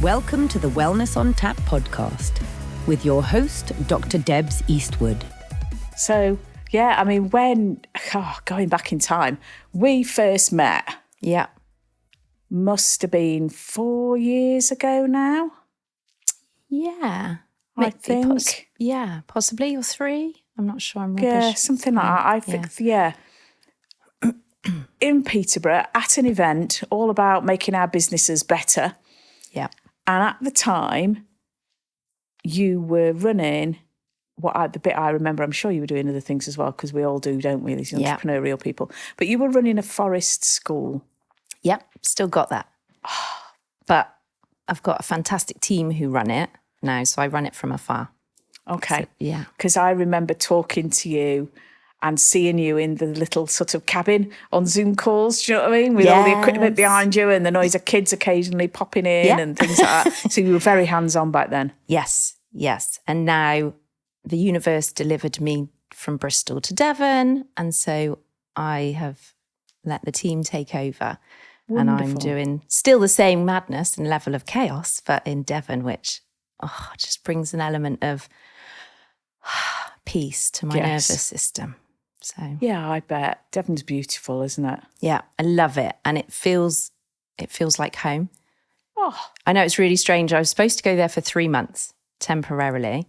Welcome to the Wellness on Tap podcast with your host, Dr. Debs Eastwood. So, going back in time, we first met. Yeah. Must have been 4 years ago now. Yeah. I think. Possibly, or 3. I'm not sure. I'm rubbish. Yeah, something like that. I think, in Peterborough at an event all about making our businesses better. Yeah. And at the time, you were running the bit I remember. I'm sure you were doing other things as well, because we all do, don't we, these entrepreneurial people. But you were running a forest school. Yep, still got that. But I've got a fantastic team who run it now, so I run it from afar. Okay. So, yeah. Because I remember talking to you and seeing you in the little sort of cabin on Zoom calls, do you know what I mean? With all the equipment behind you and the noise of kids occasionally popping in and things like that. So you were very hands-on back then. Yes. And now the universe delivered me from Bristol to Devon, and so I have let the team take over. Wonderful. And I'm doing still the same madness and level of chaos, but in Devon, which just brings an element of peace to my nervous system. So yeah, I bet. Devon's beautiful, isn't it? Yeah, I love it. And it feels like home. Oh. I know it's really strange. I was supposed to go there for 3 months temporarily.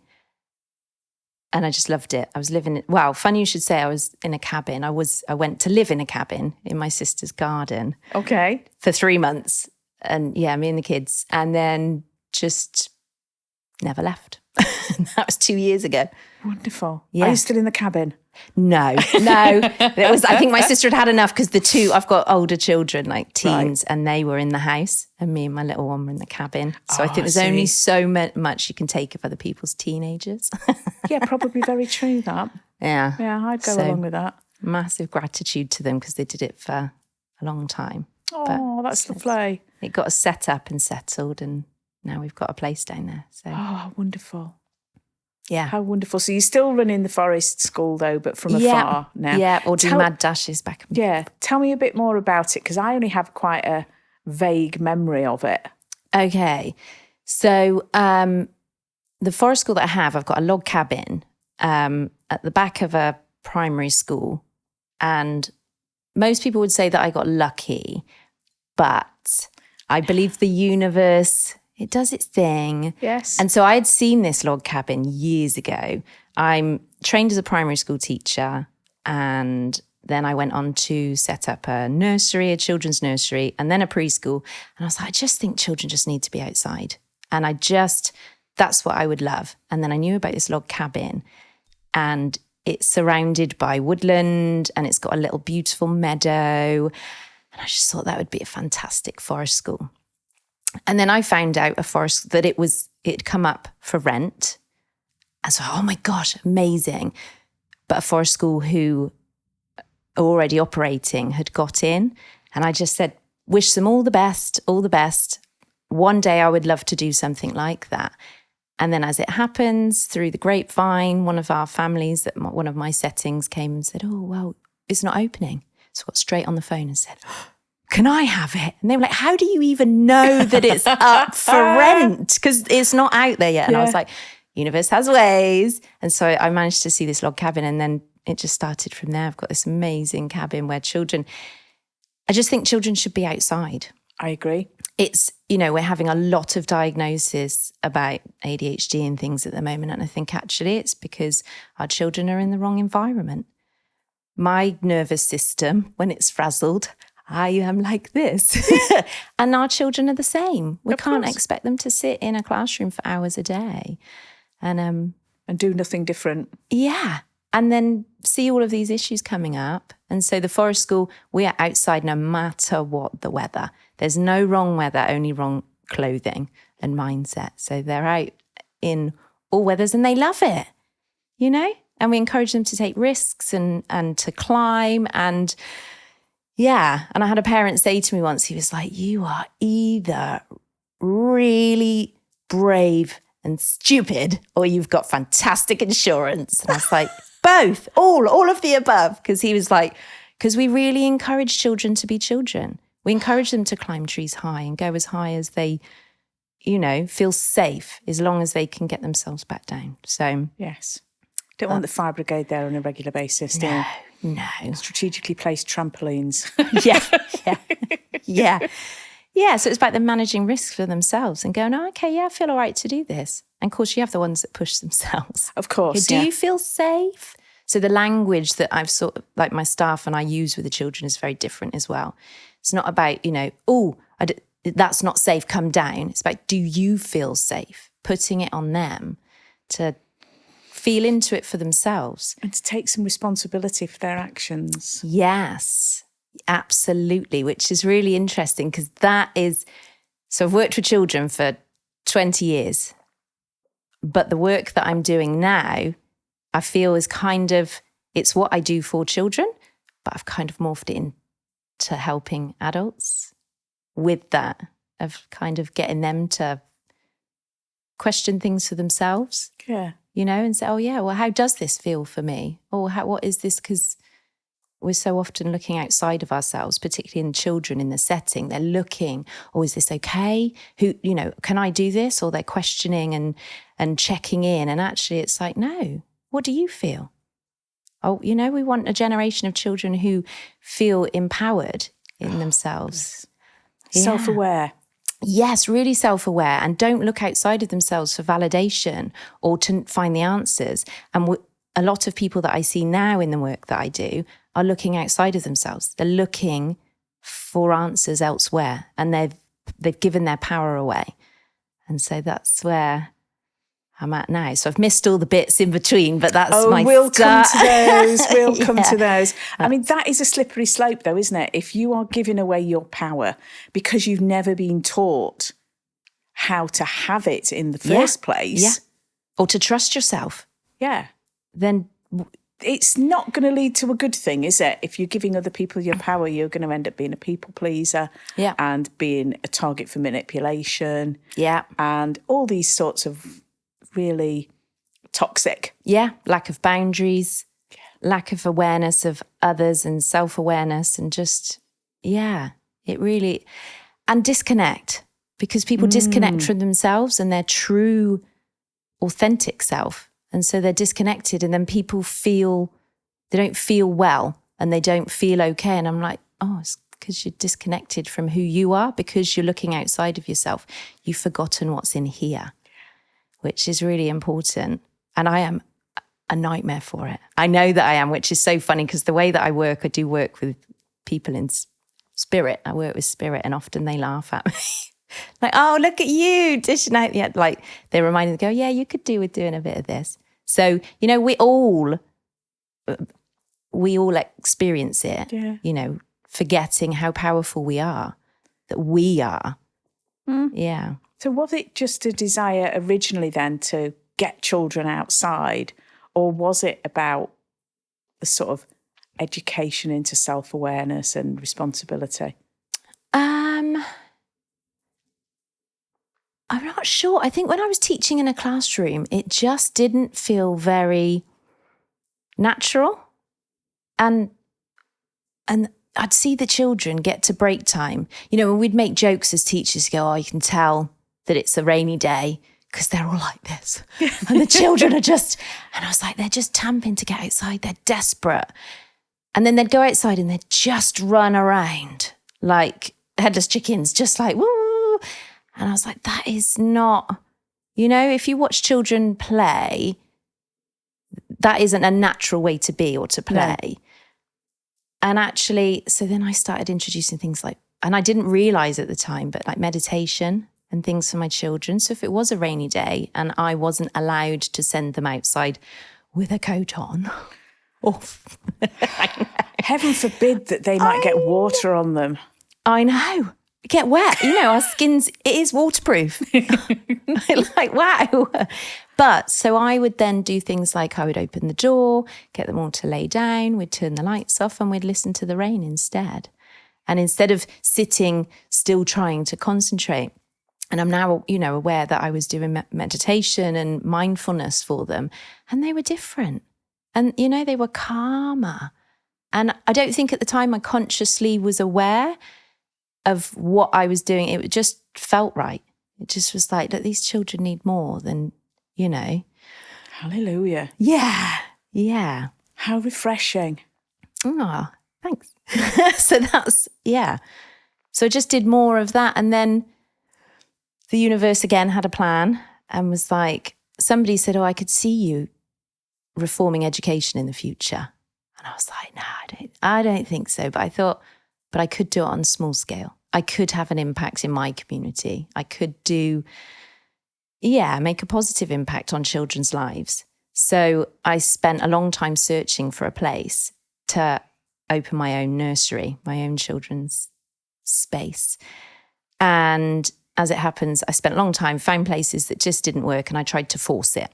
And I just loved it. I was living, funny you should say I was in a cabin. I went to live in a cabin in my sister's garden. Okay. For 3 months. And me and the kids. And then just never left. That was 2 years ago. Wonderful. Yeah. Are you still in the cabin? No. I think my sister had enough, because I've got older children, like teens, and they were in the house, and me and my little one were in the cabin. So I think there's only so much you can take of other people's teenagers. Yeah, probably very true, that. Yeah. Yeah, I'd go along with that. Massive gratitude to them, because they did it for a long time. Oh, that's lovely. It got us set up and settled, and now we've got a place down there. So. Oh, wonderful. Yeah. How wonderful. So you're still running the forest school, though, but from afar now. Yeah, or do mad dashes back and forth. Yeah. Tell me a bit more about it, because I only have quite a vague memory of it. Okay. So the forest school that I have, I've got a log cabin at the back of a primary school. And most people would say that I got lucky, but I believe the universe... it does its thing. Yes. And so I had seen this log cabin years ago. I'm trained as a primary school teacher, and then I went on to set up a nursery, a children's nursery, and then a preschool. And I was like, I just think children just need to be outside. And that's what I would love. And then I knew about this log cabin, and it's surrounded by woodland, and it's got a little beautiful meadow. And I just thought that would be a fantastic forest school. And then I found out that it'd come up for rent. And so, oh my gosh, amazing. But a forest school who are already operating had got in. And I just said, wish them all the best, all the best. One day I would love to do something like that. And then as it happens, through the grapevine, one of our families at one of my settings came and said, oh, well, it's not opening. So I got straight on the phone and said, can I have it? And they were like, how do you even know that it's up for rent? Because it's not out there yet. And I was like, universe has ways. And so I managed to see this log cabin, and then it just started from there. I've got this amazing cabin where I just think children should be outside. I agree. It's, we're having a lot of diagnosis about ADHD and things at the moment. And I think actually it's because our children are in the wrong environment. My nervous system, when it's frazzled, I am like this. And our children are the same. We can't expect them to sit in a classroom for hours a day and do nothing different. Yeah. And then see all of these issues coming up. And so the forest school, we are outside no matter what the weather. There's no wrong weather, only wrong clothing and mindset. So they're out in all weathers and they love it, And we encourage them to take risks and to climb and... yeah. And I had a parent say to me once, he was like, you are either really brave and stupid, or you've got fantastic insurance. And I was like, both, all of the above. Because he was like, because we really encourage children to be children. We encourage them to climb trees high and go as high as they feel safe as long as they can get themselves back down. So yes. Don't want the fire brigade there on a regular basis, do you? No. Strategically placed trampolines. Yeah. So it's about them managing risks for themselves and going, okay, I feel all right to do this. And of course, you have the ones that push themselves. Of course. Do you feel safe? So the language that I've like my staff and I use with the children is very different as well. It's not about, that's not safe, come down. It's about, do you feel safe? Putting it on them to feel into it for themselves. And to take some responsibility for their actions. Yes, absolutely, which is really interesting because so I've worked with children for 20 years, but the work that I'm doing now, I feel is it's what I do for children, but I've kind of morphed it into helping adults with that, of kind of getting them to question things for themselves. Yeah. And say, how does this feel for me? Or what is this? Because we're so often looking outside of ourselves, particularly in children in the setting. They're looking, is this okay? Can I do this? Or they're questioning and checking in. And actually it's like, no, what do you feel? We want a generation of children who feel empowered in themselves. Yes. Self-aware. Yes, really self-aware, and don't look outside of themselves for validation or to find the answers. And a lot of people that I see now in the work that I do are looking outside of themselves. They're looking for answers elsewhere, and they've given their power away. And so that's where I'm at now. So I've missed all the bits in between, but that's we'll come to those. We'll come to those. I mean, that is a slippery slope though, isn't it? If you are giving away your power because you've never been taught how to have it in the first place. Or to trust yourself. Yeah. Then it's not going to lead to a good thing, is it? If you're giving other people your power, you're going to end up being a people pleaser and being a target for manipulation. Yeah. And all these sorts of really toxic. Yeah, lack of boundaries, lack of awareness of others and self-awareness, and just, it really, and disconnect, because people disconnect from themselves and their true, authentic self. And so they're disconnected, and then people they don't feel well and they don't feel okay. And I'm like, it's because you're disconnected from who you are, because you're looking outside of yourself. You've forgotten what's in here, which is really important. And I am a nightmare for it. I know that I am, which is so funny because the way that I do work with people in spirit. I work with spirit, and often they laugh at me. Like, look at you dishing out. Yeah, like they remind me, go, you could do with doing a bit of this. So, we all experience it, forgetting how powerful we are, that we are. Yeah. So was it just a desire originally then to get children outside, or was it about the sort of education into self-awareness and responsibility? I'm not sure. I think when I was teaching in a classroom, it just didn't feel very natural. And I'd see the children get to break time. When we'd make jokes as teachers, go, you can tell that it's a rainy day because they're all like this. And the children are and I was like, they're just tamping to get outside. They're desperate. And then they'd go outside and they'd just run around like headless chickens, just like, woo. And I was like, that is not, if you watch children play, that isn't a natural way to be or to play. No. And actually, so then I started introducing things like, and I didn't realize at the time, but like meditation and things for my children. So if it was a rainy day and I wasn't allowed to send them outside with a coat on, heaven forbid that they might get water on them. I know. Get wet. Our skins, it is waterproof. Like, wow. But so I would then do things like I would open the door, get them all to lay down, we'd turn the lights off and we'd listen to the rain instead. And instead of sitting still trying to concentrate, and I'm now, aware that I was doing meditation and mindfulness for them, and they were different. And, they were calmer. And I don't think at the time I consciously was aware of what I was doing. It just felt right. It just was like, look, these children need more than, Hallelujah. Yeah. Yeah. How refreshing. Oh, thanks. So So I just did more of that. And then the universe again had a plan and was like, somebody said, I could see you reforming education in the future. And I was like, no, I don't think so. But I thought, but I could do it on a small scale. I could have an impact in my community. I could make a positive impact on children's lives. So I spent a long time searching for a place to open my own nursery, my own children's space. And as it happens, I spent a long time, found places that just didn't work, and I tried to force it.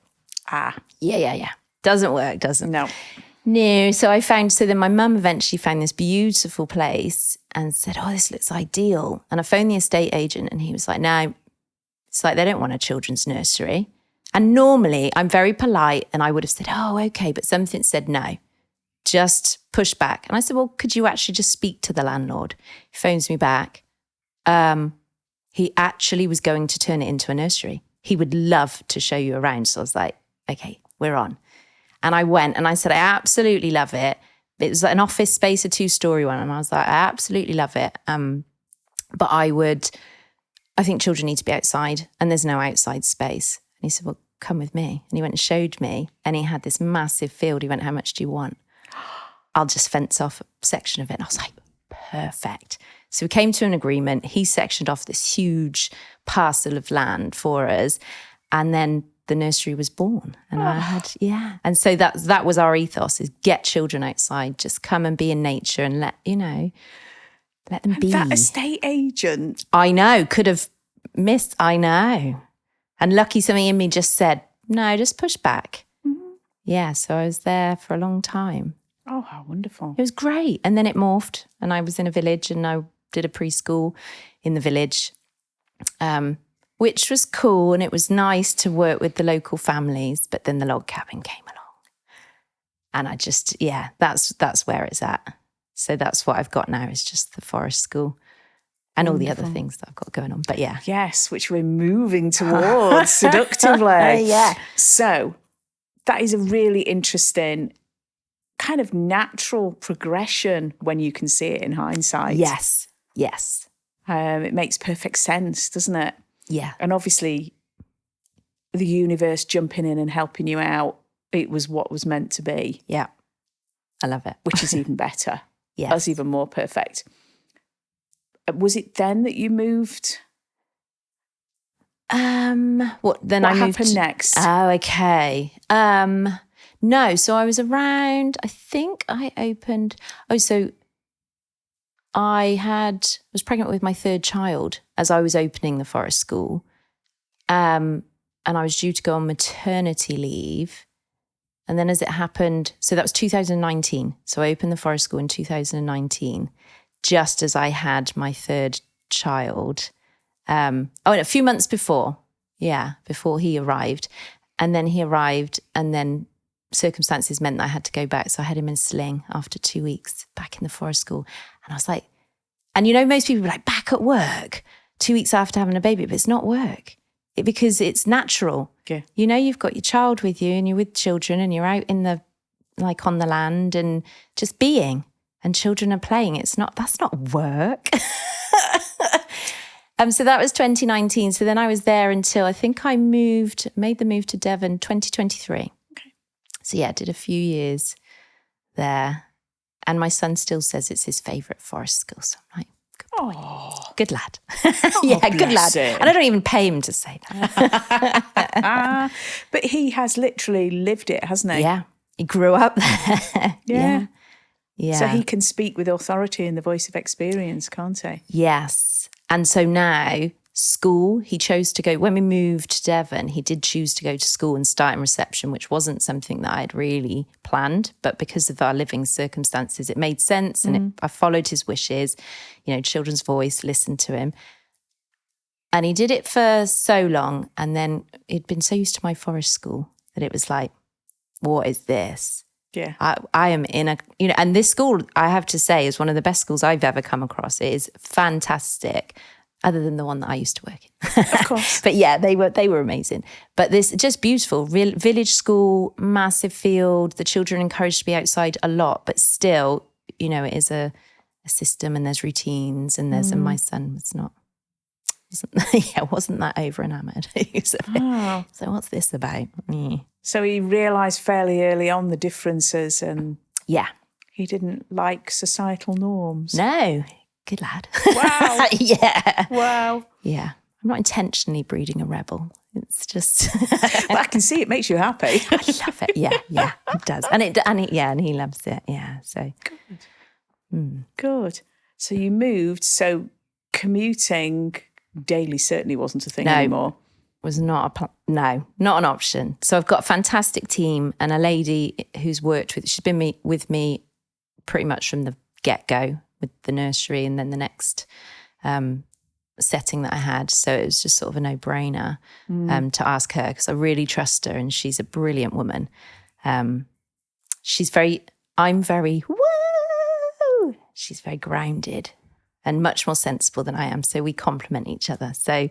Yeah. Doesn't work, doesn't. No. So then my mum eventually found this beautiful place and said, this looks ideal. And I phoned the estate agent and he was like, no, it's like they don't want a children's nursery. And normally I'm very polite and I would have said, okay. But something said no, just push back. And I said, well, could you actually just speak to the landlord? He phones me back. He actually was going to turn it into a nursery. He would love to show you around. So I was like, okay, we're on. And I went and I said, I absolutely love it. It was like an office space, a 2-story one. And I was like, I absolutely love it. But I think children need to be outside and there's no outside space. And he said, well, come with me. And he went and showed me. And he had this massive field. He went, how much do you want? I'll just fence off a section of it. And I was like, perfect. So we came to an agreement. He sectioned off this huge parcel of land for us. And then the nursery was born. And I had, And so that was our ethos, is get children outside, just come and be in nature and let them be. That estate agent. I know, could have missed, I know. And lucky something in me just said, no, just push back. Mm-hmm. Yeah, so I was there for a long time. Oh, how wonderful. It was great. And then it morphed and I was in a village and I did a preschool in the village, which was cool. And it was nice to work with the local families. But then the log cabin came along. And I just, that's where it's at. So that's what I've got now, is just the forest school and all the other things that I've got going on. But yeah. Yes, which we're moving towards seductively. Yeah. So that is a really interesting kind of natural progression when you can see it in hindsight. Yes. It makes perfect sense, doesn't it? Yeah. And obviously the universe jumping in and helping you out, it was what was meant to be. Yeah. I love it. Which is even better. Yes. That's even more perfect. Was it then that you moved? What happened next? Oh, okay. No, so I was around, I think I opened, so I was pregnant with my 3rd child as I was opening the forest school. And I was due to go on maternity leave. And then as it happened, so that was 2019. So I opened the forest school in 2019, just as I had my 3rd child. And a few months before he arrived. And then he arrived and then circumstances meant that I had to go back. So I had him in a sling after 2 weeks back in the forest school. And I was like, and most people were like, back at work 2 weeks after having a baby, but it's not work. Because it's natural. Yeah. You've got your child with you and you're with children and you're out in the, like on the land and just being, and children are playing. That's not work. So that was 2019. So then I was there until I think I made the move to Devon 2023. Okay. So yeah, I did a few years there. And my son still says it's his favourite forest school. So I'm like, good lad. Good lad. Him. And I don't even pay him to say that. But he has literally lived it, hasn't he? Yeah. He grew up there. Yeah. Yeah. So he can speak with authority in the voice of experience, can't he? Yes. And so now school, he chose to go, when we moved to Devon, he did choose to go to school and start in reception, which wasn't something that I'd really planned, but because of our living circumstances, it made sense. And I followed his wishes, children's voice, listened to him. And he did it for so long. And then he'd been so used to my forest school that it was like, what is this? Yeah. I am in and this school, I have to say, is one of the best schools I've ever come across. It is fantastic. other than the one that I used to work in. Of course. But yeah, they were amazing. But this just beautiful village school, massive field. The children encouraged to be outside a lot, but still, you know, it is a system and there's routines and and my son wasn't that over enamoured. So what's this about? So he realised fairly early on the differences, and yeah, he didn't like societal norms. No, good lad. Wow. Yeah. Wow. Yeah. I'm not intentionally breeding a rebel. It's just But I can see it makes you happy. I love it. Yeah, it does. And he loves it. Yeah. So good. Good. So you moved, so commuting daily certainly wasn't a thing anymore. Was not not an option. So I've got a fantastic team and a lady who's worked with, she's been with me pretty much from the get-go with the nursery and then the next setting that I had. So it was just sort of a no-brainer to ask her, because I really trust her and she's a brilliant woman. I'm very, woo! She's very grounded and much more sensible than I am. So we complement each other. So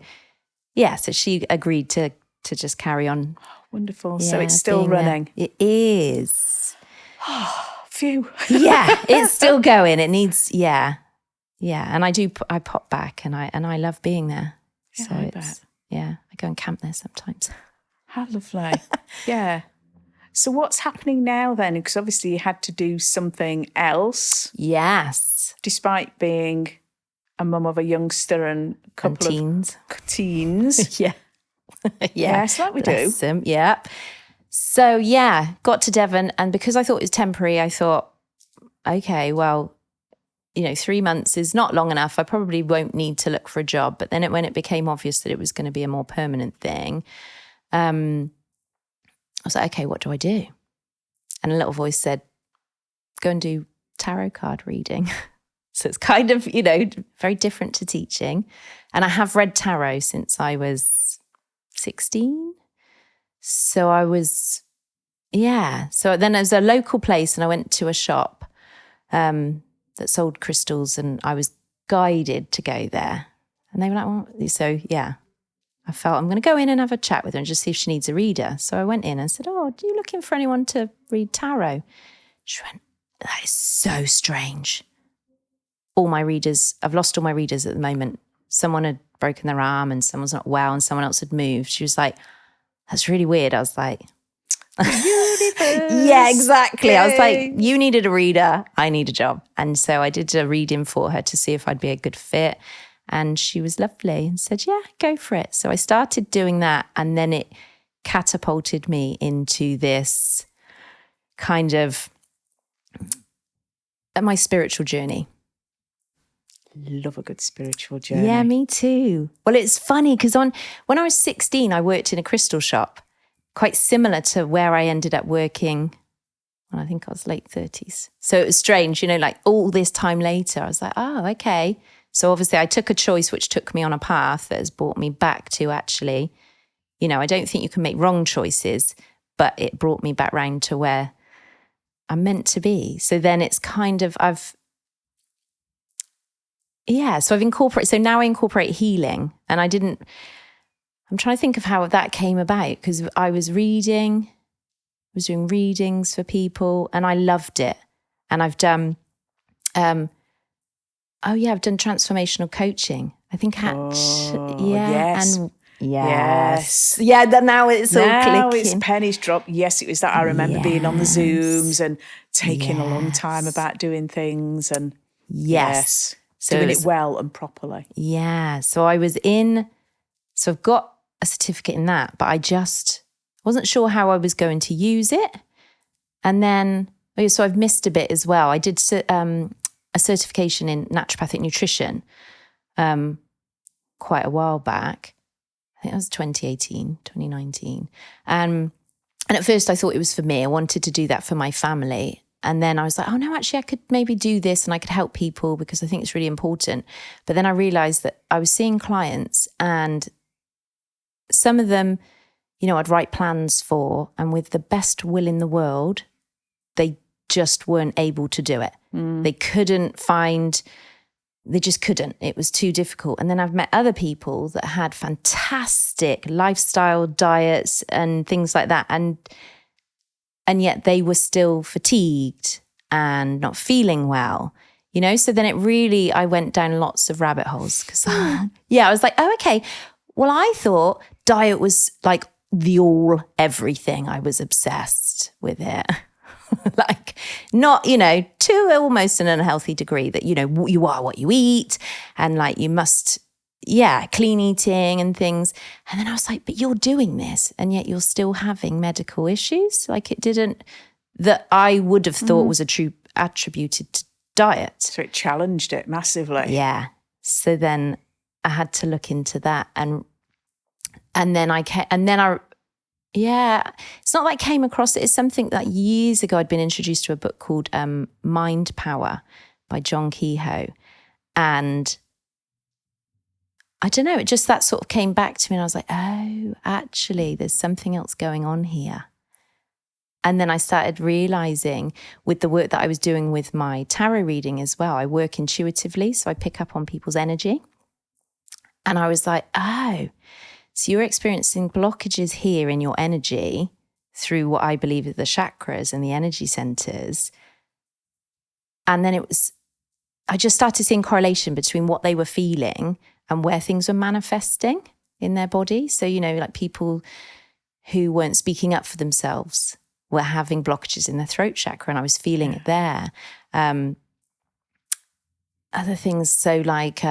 yeah, so she agreed to just carry on. Wonderful. Yeah, so it's still running. It is. Phew. Yeah, it's still going. It needs, yeah. And I pop back and I love being there. Yeah, so I bet. Yeah, I go and camp there sometimes. How lovely. Yeah. So what's happening now then? Because obviously you had to do something else. Yes. Despite being a mum of a youngster and a couple of teens. Yeah. Yes, like we Bless do. Them. Yeah. So yeah, got to Devon, and because I thought it was temporary, I thought, okay, well, 3 months is not long enough. I probably won't need to look for a job. But then when it became obvious that it was going to be a more permanent thing, I was like, okay, what do I do? And a little voice said, go and do tarot card reading. So it's kind of, very different to teaching. And I have read tarot since I was 16. So I was, So then there's a local place and I went to a shop that sold crystals and I was guided to go there. And they were like, well, so yeah. I felt I'm going to go in and have a chat with her and just see if she needs a reader. So I went in and said, oh, are you looking for anyone to read tarot? She went, that is so strange. I've lost all my readers at the moment. Someone had broken their arm and someone's not well and someone else had moved. She was like, that's really weird. I was like, yeah, exactly. Yay. I was like, you needed a reader, I need a job. And so I did a reading for her to see if I'd be a good fit. And she was lovely and said, yeah, go for it. So I started doing that. And then it catapulted me into this kind of my spiritual journey. Love a good spiritual journey. Yeah, me too. Well, it's funny because when I was 16, I worked in a crystal shop, quite similar to where I ended up working when I think I was late 30s. So it was strange, like all this time later, I was like, oh, okay. So obviously I took a choice which took me on a path that has brought me back to actually, I don't think you can make wrong choices, but it brought me back round to where I'm meant to be. So then it's kind of, so I've incorporated, so now I incorporate healing and I'm trying to think of how that came about because I was doing readings for people and I loved it. And I've done, I've done transformational coaching. I think, yes. And yes. Yeah, now it's all clicking. Now it's pennies dropped. Yes, it was that I remember being on the Zooms and taking a long time about doing things and yes. So doing it well and properly. Yeah. So I've got a certificate in that, but I just wasn't sure how I was going to use it. And then, so I've missed a bit as well. I did a certification in naturopathic nutrition quite a while back. I think it was 2019. And at first I thought it was for me. I wanted to do that for my family. And then I was like, oh no, actually I could maybe do this and I could help people because I think it's really important. But then I realized that I was seeing clients and some of them, I'd write plans for, and with the best will in the world, they just weren't able to do it. They couldn't find they just couldn't. It was too difficult. And then I've met other people that had fantastic lifestyle diets and things like that. And yet they were still fatigued and not feeling well, you know? So then I went down lots of rabbit holes because, I was like, oh, okay. Well, I thought diet was like the everything. I was obsessed with it. Like, not, you know, to almost an unhealthy degree that, you know, you are what you eat and like you must, clean eating and things. And then I was like, but you're doing this and yet you're still having medical issues. Like it didn't, that I would have thought was attributed to diet. So it challenged it massively. Yeah. So then I had to look into that and then it's not that I came across it. It's something that years ago I'd been introduced to a book called Mind Power by John Kehoe. And I don't know, it just that sort of came back to me and I was like, oh, actually, there's something else going on here. And then I started realizing with the work that I was doing with my tarot reading as well, I work intuitively, so I pick up on people's energy. And I was like, oh, so you're experiencing blockages here in your energy through what I believe are the chakras and the energy centers. And then I just started seeing correlation between what they were feeling and where things were manifesting in their body. So, you know, like people who weren't speaking up for themselves were having blockages in their throat chakra, and I was feeling it there. Other things, so like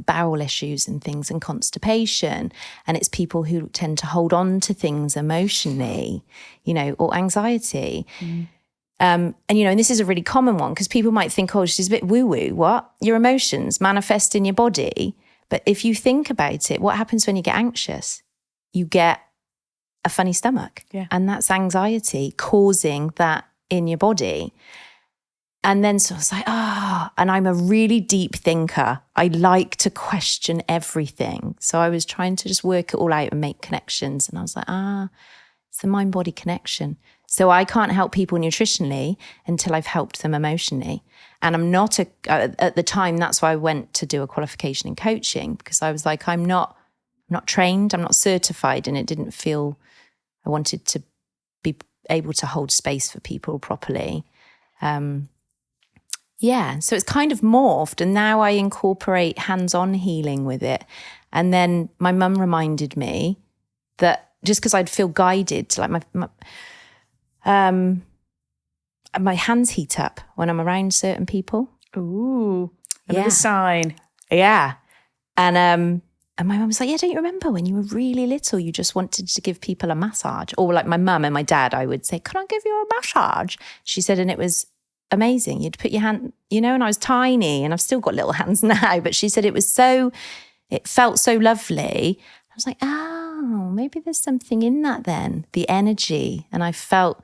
bowel issues and things and constipation. And it's people who tend to hold on to things emotionally, you know, or anxiety. And, you know, and this is a really common one because people might think, oh, she's a bit woo-woo. What? Your emotions manifest in your body. But if you think about it, what happens when you get anxious? You get a funny stomach. Yeah. And that's anxiety causing that in your body. And then so I was like, and I'm a really deep thinker. I like to question everything. So I was trying to just work it all out and make connections. And I was like, it's the mind-body connection. So I can't help people nutritionally until I've helped them emotionally. And I'm not at the time, that's why I went to do a qualification in coaching, because I was like, I'm not trained, I'm not certified, and it didn't feel, I wanted to be able to hold space for people properly. So it's kind of morphed, and now I incorporate hands-on healing with it. And then my mum reminded me that just because I'd feel guided to like my hands heat up when I'm around certain people. Ooh, another sign. Yeah. And my mum was like, yeah, don't you remember when you were really little, you just wanted to give people a massage? Or like my mum and my dad, I would say, can I give you a massage? She said, and it was amazing. You'd put your hand, you know, and I was tiny and I've still got little hands now, but she said it felt so lovely. I was like, oh, maybe there's something in that then, the energy. And I felt,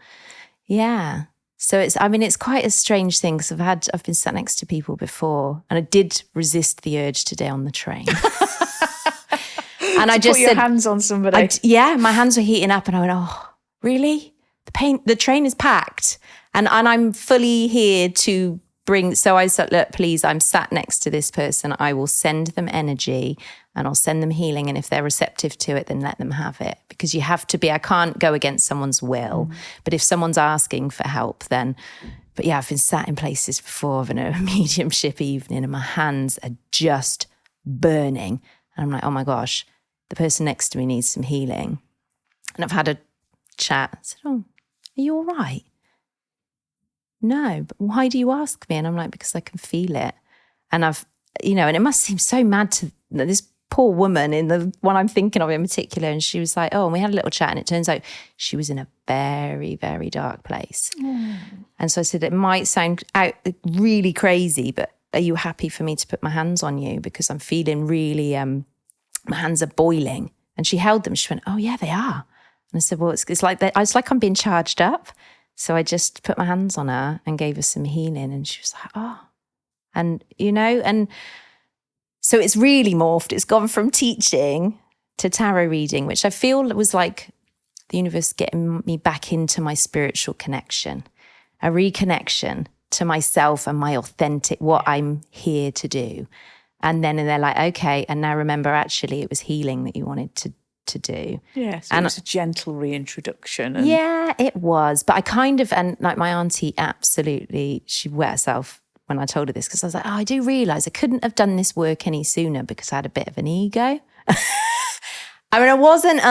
So it's quite a strange thing because I've been sat next to people before and I did resist the urge today on the train. And I just put your hands on somebody. My hands were heating up and I went, oh, really? The train is packed. And I'm fully here to bring, so I said, look, please, I'm sat next to this person. I will send them energy and I'll send them healing. And if they're receptive to it, then let them have it. Because you have to be, I can't go against someone's will. But if someone's asking for help, then, but yeah, I've been sat in places before of a mediumship evening and my hands are just burning. And I'm like, oh my gosh, the person next to me needs some healing. And I've had a chat. I said, oh, are you all right? No, but why do you ask me? And I'm like, because I can feel it. And and it must seem so mad to this poor woman in the one I'm thinking of in particular. And she was like, oh, and we had a little chat and it turns out she was in a very, very dark place. And so I said, it might sound really crazy, but are you happy for me to put my hands on you? Because I'm feeling really, my hands are boiling. And she held them. She went, oh yeah, they are. And I said, well, it's like I'm being charged up. So I just put my hands on her and gave her some healing. And she was like, oh. And, and so it's really morphed. It's gone from teaching to tarot reading, which I feel was like the universe getting me back into my spiritual connection, a reconnection to myself and my authentic, what I'm here to do. And then they're like, okay, and now remember, actually, it was healing that you wanted to do. Yeah, so it was a gentle reintroduction. And yeah, it was. But I kind of, and like my auntie, absolutely, she wet herself when I told her this, because I was like, oh, I do realise I couldn't have done this work any sooner because I had a bit of an ego. I mean, I wasn't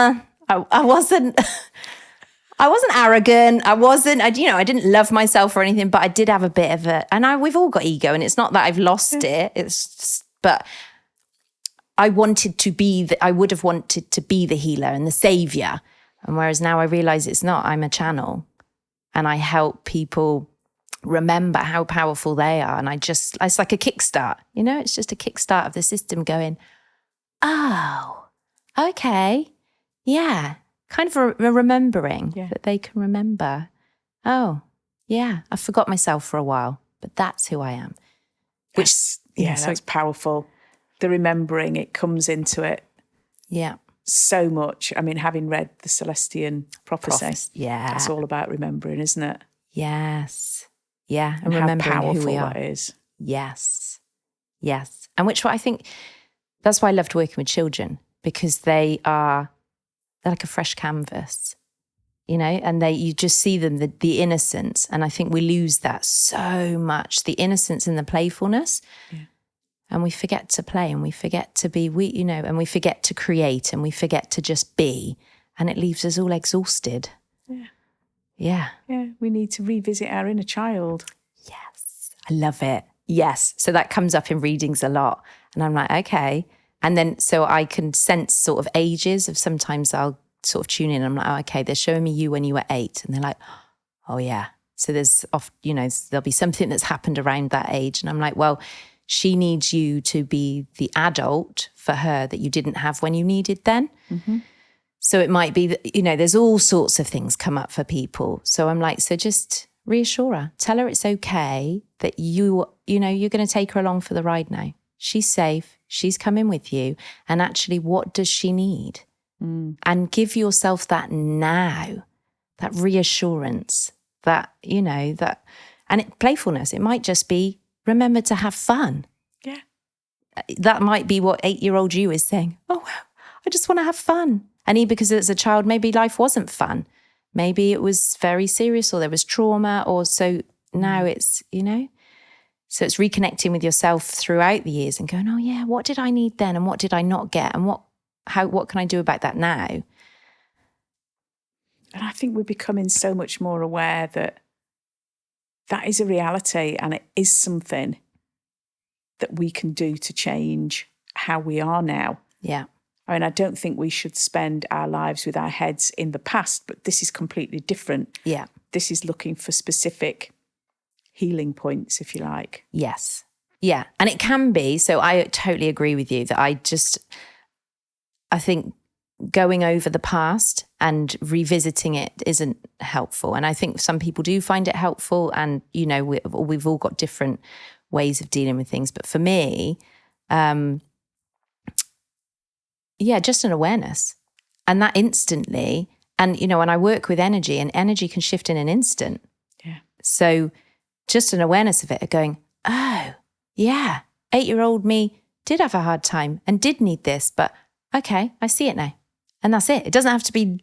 arrogant. I didn't love myself or anything, but I did have a bit of we've all got ego, and it's not that I've lost it. It's just, but I would have wanted to be the healer and the savior. And whereas now I realize it's not, I'm a channel, and I help people remember how powerful they are. And it's like a kickstart, it's just a kickstart of the system going, oh, okay. Yeah. Kind of a remembering that they can remember. Oh, yeah, I forgot myself for a while, but that's who I am. That's powerful. The remembering, it comes into it. Yeah. So much. I mean, having read the Celestian prophecy, that's all about remembering, isn't it? Yes. Yeah, and remembering how powerful who we are. That is. Yes. And I think that's why I loved working with children, because they're like a fresh canvas, and you just see them, the innocence. And I think we lose that so much, the innocence and the playfulness. Yeah. And we forget to play, and we forget to be, and we forget to create, and we forget to just be. And it leaves us all exhausted. Yeah. Yeah. Yeah. We need to revisit our inner child. Yes. I love it. Yes. So that comes up in readings a lot. And I'm like, okay. And then, so I can sense sort of ages of, sometimes I'll sort of tune in. And I'm like, oh, okay, they're showing me you when you were 8. And they're like, oh yeah. So there's there'll be something that's happened around that age. And I'm like, well, she needs you to be the adult for her that you didn't have when you needed then. Mm-hmm. So it might be that, there's all sorts of things come up for people. So I'm like, so just reassure her, tell her it's okay, that you're going to take her along for the ride now. She's safe. She's coming with you. And actually, what does she need? Mm. And give yourself that now, that reassurance, that, and playfulness. It might just be, remember to have fun. Yeah. That might be what 8-year-old you is saying. Oh, wow, I just want to have fun. And because as a child, maybe life wasn't fun. Maybe it was very serious, or there was trauma, or so now it's, So it's reconnecting with yourself throughout the years and going, oh yeah, what did I need then? And what did I not get? And what can I do about that now? And I think we're becoming so much more aware that is a reality, and it is something that we can do to change how we are now. Yeah. I mean, I don't think we should spend our lives with our heads in the past, but this is completely different. Yeah. This is looking for specific healing points, if you like. Yes. Yeah. And it can be. So I totally agree with you that I think going over the past and revisiting it isn't helpful. And I think some people do find it helpful, and, we've all got different ways of dealing with things. But for me, just an awareness, and that instantly. And, when I work with energy, and energy can shift in an instant. Yeah. So just an awareness of it, of going, oh, yeah, 8-year-old me did have a hard time and did need this, but okay, I see it now. And that's it. It doesn't have to be,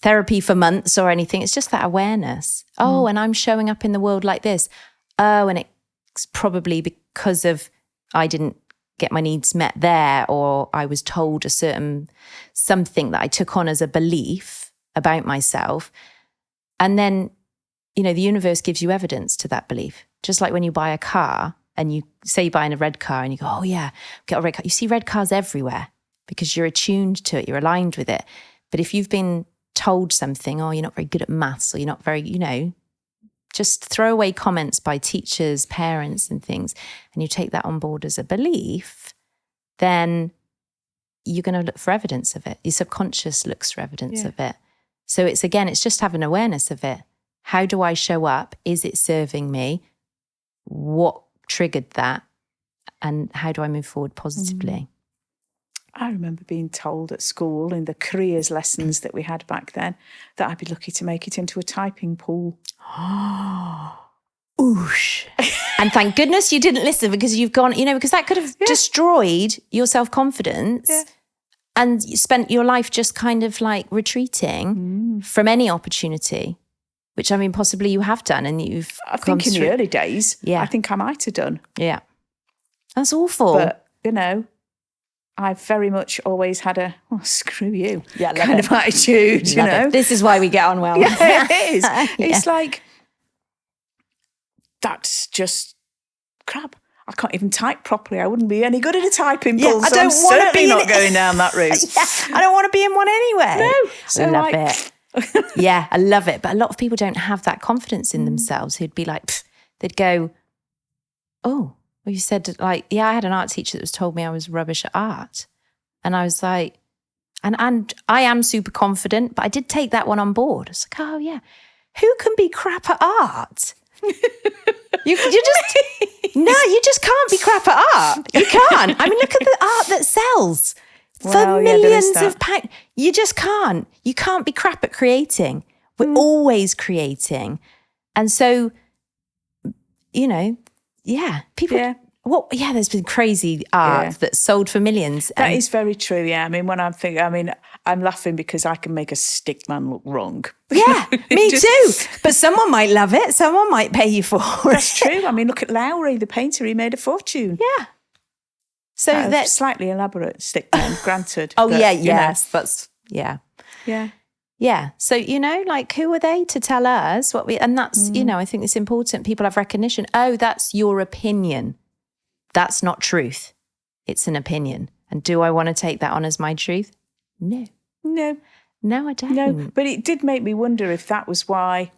therapy for months or anything. It's just that awareness. Oh, and I'm showing up in the world like this. Oh, and it's probably because of I didn't get my needs met there, or I was told a certain something that I took on as a belief about myself. And then, the universe gives you evidence to that belief. Just like when you buy a car and you say you're buying a red car and you go, oh yeah, get a red car. You see red cars everywhere because you're attuned to it, you're aligned with it. But if you've been told something, oh, you're not very good at maths, or you're not very, just throw away comments by teachers, parents and things, and you take that on board as a belief, then you're going to look for evidence of it. Your subconscious looks for evidence of it. So it's just having awareness of it. How do I show up? Is it serving me? What triggered that? And how do I move forward positively? I remember being told at school in the careers lessons that we had back then that I'd be lucky to make it into a typing pool. oosh. And thank goodness you didn't listen, because you've gone, because that could have destroyed your self-confidence and you spent your life just kind of like retreating from any opportunity, which I mean, possibly you have done, and you've I think in the early days, I think I might have done. Yeah. That's awful. But, I've very much always had a, screw you kind of attitude, Love it. This is why we get on well. Yeah, it is. It's like, that's just crap. I can't even type properly. I wouldn't be any good at a typing pool. I don't want to be not going down that route. I don't want to be in one anyway. No. So I love it. Yeah, I love it. But a lot of people don't have that confidence in themselves. Who'd be like, they'd go, oh, well, you said like, I had an art teacher that was told me I was rubbish at art. And I was like, and I am super confident, but I did take that one on board. It's like, oh yeah, who can be crap at art? You just can't be crap at art. You can't. I mean, look at the art that sells for millions of pounds. You just can't. You can't be crap at creating. We're always creating. And so, people... Well, there's been crazy art that's sold for millions. That is very true, yeah. I mean, when I'm laughing because I can make a stick man look wrong. Yeah, me too. But someone might love it. Someone might pay you for it. That's true. I mean, look at Lowry, the painter. He made a fortune. Yeah. So that's slightly elaborate stick man, granted. Oh, but, yes. That's, Yeah. Yeah. So, like, who are they to tell us what we... And that's, I think it's important. People have recognition. Oh, that's your opinion. That's not truth. It's an opinion. And do I want to take that on as my truth? No, I don't. No, but it did make me wonder if that was why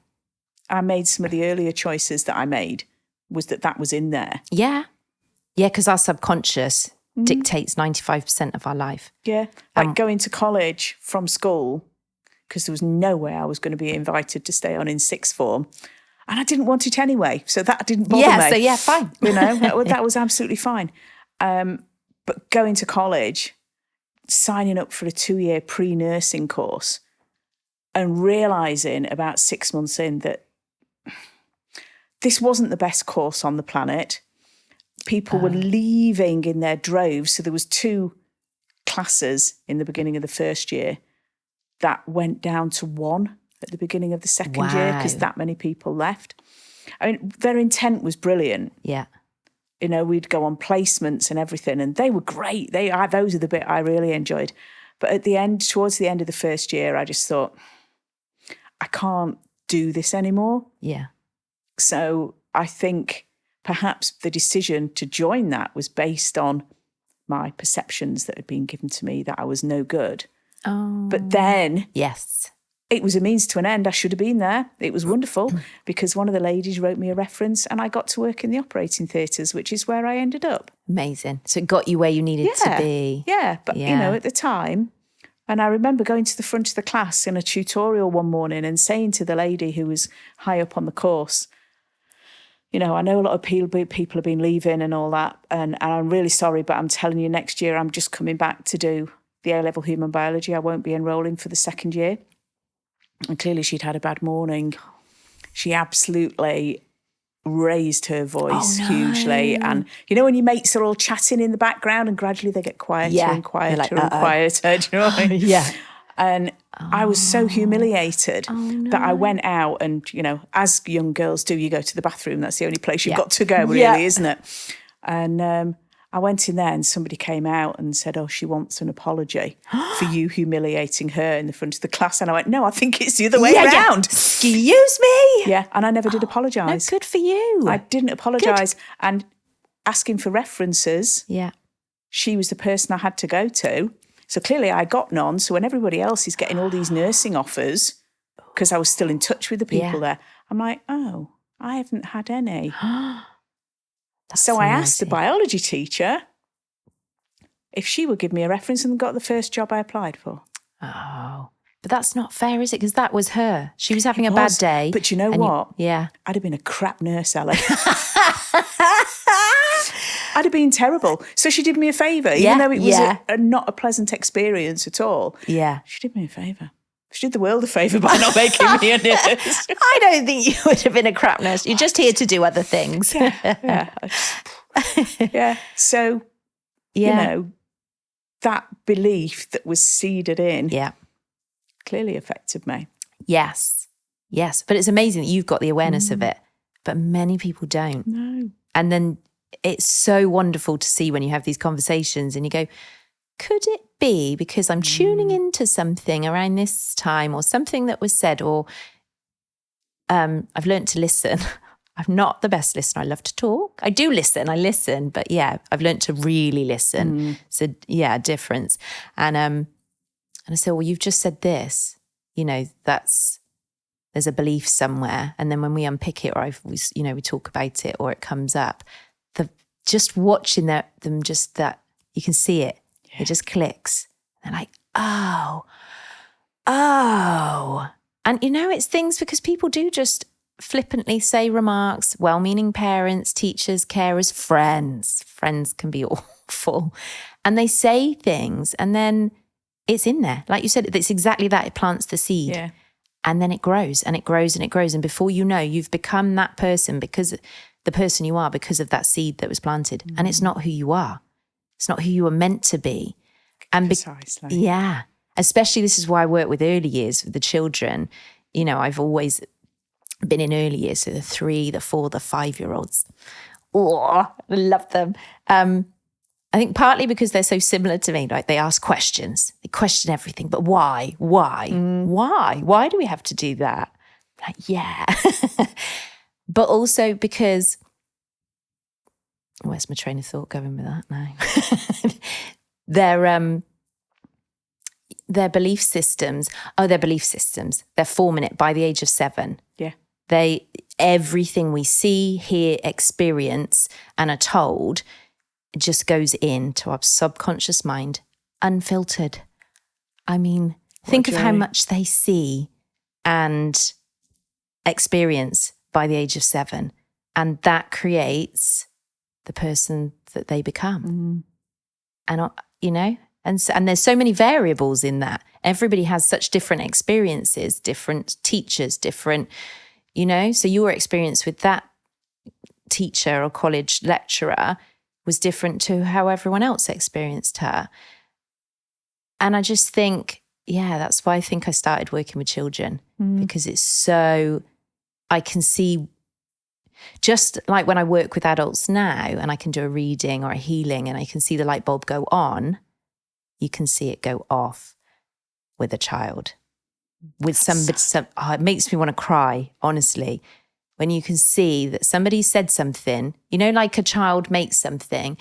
I made some of the earlier choices that I made, was that was in there. Yeah. Yeah, because our subconscious dictates 95% of our life. Yeah. Like going to college from school, because there was no way I was going to be invited to stay on in sixth form. And I didn't want it anyway, so that didn't bother me. Yeah, so fine. That was absolutely fine. But going to college, signing up for a 2-year pre-nursing course and realising about 6 months in that this wasn't the best course on the planet. People were leaving in their droves. So there was 2 classes in the beginning of the first year that went down to 1 at the beginning of the second year because that many people left. I mean, their intent was brilliant. Yeah. We'd go on placements and everything, and they were great. Those are the bit I really enjoyed. But towards the end of the first year, I just thought, I can't do this anymore. Yeah. So I think perhaps the decision to join that was based on my perceptions that had been given to me that I was no good. Oh. But then... Yes. It was a means to an end. I should have been there. It was wonderful because one of the ladies wrote me a reference and I got to work in the operating theatres, which is where I ended up. Amazing. So it got you where you needed to be. Yeah, but at the time, and I remember going to the front of the class in a tutorial one morning and saying to the lady who was high up on the course, I know a lot of people have been leaving and all that, and I'm really sorry, but I'm telling you, next year I'm just coming back to do the A-level human biology. I won't be enrolling for the second year. And clearly she'd had a bad morning. She absolutely raised her voice hugely. And when your mates are all chatting in the background and gradually they get quieter and quieter and quieter. Do you know what I mean? Yeah. And I was so humiliated that I went out and, as young girls do, you go to the bathroom. That's the only place you've got to go, really, isn't it? And I went in there and somebody came out and said, she wants an apology for you humiliating her in the front of the class. And I went, no, I think it's the other way around. Excuse me? Yeah, and I never did apologise. No, good for you. I didn't apologise. And asking for references, she was the person I had to go to. So clearly I got none. So when everybody else is getting all these nursing offers, because I was still in touch with the people there, I'm like, I haven't had any. So I asked the biology teacher if she would give me a reference and got the first job I applied for. Oh, but that's not fair, is it? Because that was her. She was having a bad day. But you know what? I'd have been a crap nurse, Ellie. I'd have been terrible. So she did me a favour, even though it was not a pleasant experience at all. Yeah. She did me a favour. She did the world a favour by not making me a nurse. I don't think you would have been a crap nurse. You're just here to do other things. Yeah. So, you know, that belief that was seeded in clearly affected me. Yes. But it's amazing that you've got the awareness of it, but many people don't. No. And then it's so wonderful to see when you have these conversations and you go, could it be because I'm tuning into something around this time or something that was said, or I've learned to listen. I'm not the best listener. I love to talk. I do listen. I listen, but I've learned to really listen. So difference. And I said, well, you've just said this, you know, there's a belief somewhere. And then when we unpick it or we talk about it or it comes up, just watching them just that you can see it. It just clicks. They're like, oh. And, you know, it's things because people do just flippantly say remarks, well-meaning parents, teachers, carers, friends. Friends can be awful. And they say things and then it's in there. Like you said, it's exactly that. It plants the seed. Yeah. And then it grows and it grows and it grows. And before you know, you've become that person because the person you are because of that seed that was planted. And it's not who you are. It's not who you were meant to be. And precisely. Especially this is why I work with early years with the children. You know, I've always been in early years, so the 3, the 4, the 5-year-olds. Oh, I love them. I think partly because they're so similar to me, like they ask questions, they question everything, but why? Why do we have to do that? Like, but also because, where's my train of thought going with that now? Their belief systems, they're forming it by the age of 7. Yeah. Everything we see, hear, experience, and are told just goes into our subconscious mind, unfiltered. I mean, think of how much they see and experience by the age of 7. And that creates the person that they become. And, you know, and there's so many variables in that. Everybody has such different experiences, different teachers, different, you know, so your experience with that teacher or college lecturer was different to how everyone else experienced her. And I just think, that's why I think I started working with children, because it's so, I can see, just like when I work with adults now and I can do a reading or a healing and I can see the light bulb go on, you can see it go off with a child. With somebody, it makes me want to cry, honestly. When you can see that somebody said something, you know, like a child makes something.